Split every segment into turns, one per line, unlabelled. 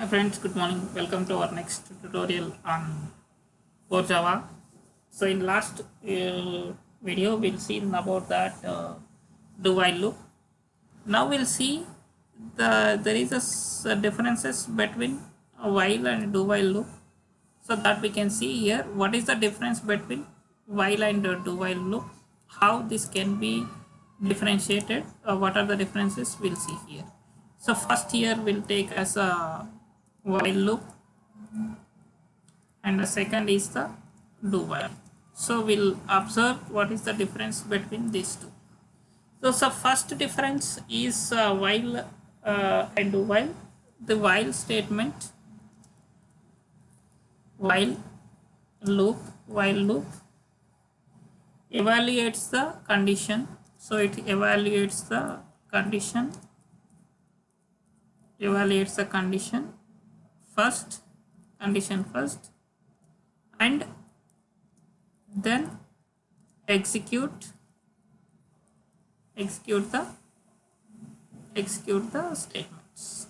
Hi friends, good morning. Welcome to our next tutorial on core Java. So in last video, we'll see about that do while loop. Now we'll see there is a differences between a while and do while loop. So that we can see here what is the difference between while and do while loop. How this can be differentiated. What are the differences? We'll see here. So first here we'll take as a while loop and the second is the do while. So we'll observe what is the difference between these two. So first difference is while and do while. The while statement, while loop evaluates the condition. So it evaluates the condition first and then execute the statements.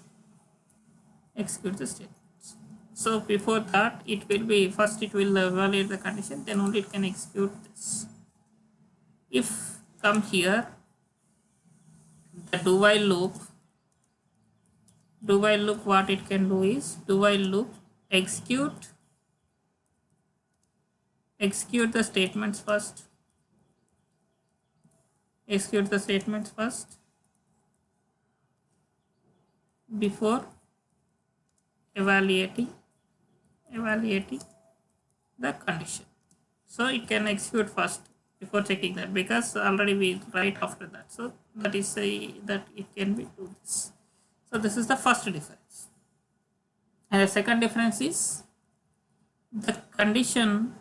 So before that it will be first it will evaluate the condition, then only it can execute this. If come here the do while loop, what it can do is do while loop execute the statements first, before evaluating the condition. So it can execute first before checking that, because already we write after that. So that is that it can be do this. So this is the first difference. And the second difference is the condition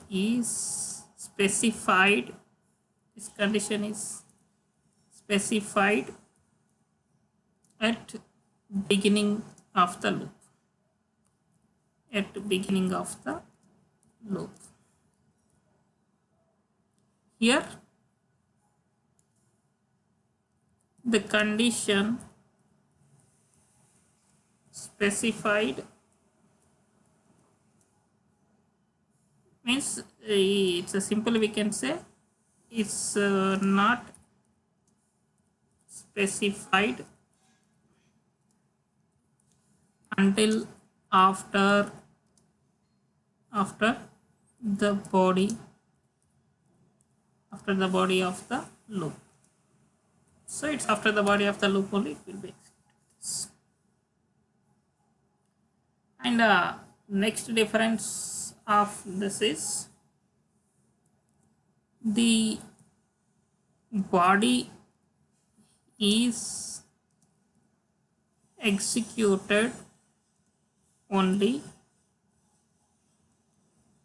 is specified. This condition is specified at beginning of the loop. Here the condition specified means it's a simple, we can say it's not specified until after the body of the loop. So it's after the body of the loop only it will be executed. And next difference of this is the body is executed only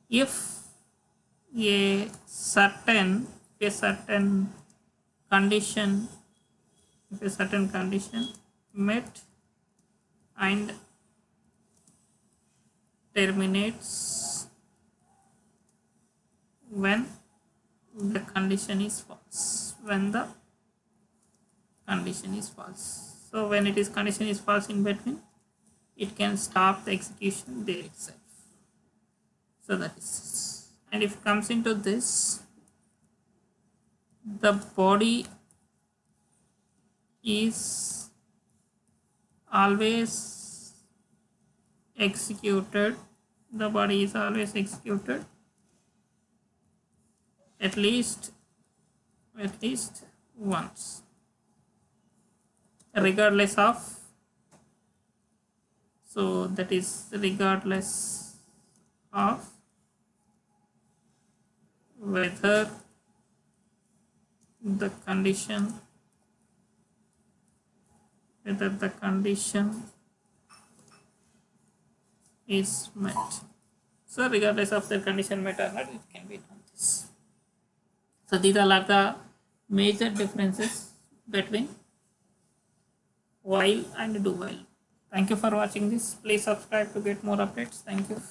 if a certain condition met and terminates when the condition is false. So when it is condition is false in between, it can stop the execution there itself. So that is, and if it comes into this, the body is always executed. At least once, regardless of, so that is regardless of whether the condition is met. So regardless of the condition met or not, it can be done this. So these are like the major differences between while and do while. Thank you for watching this. Please subscribe to get more updates. Thank you.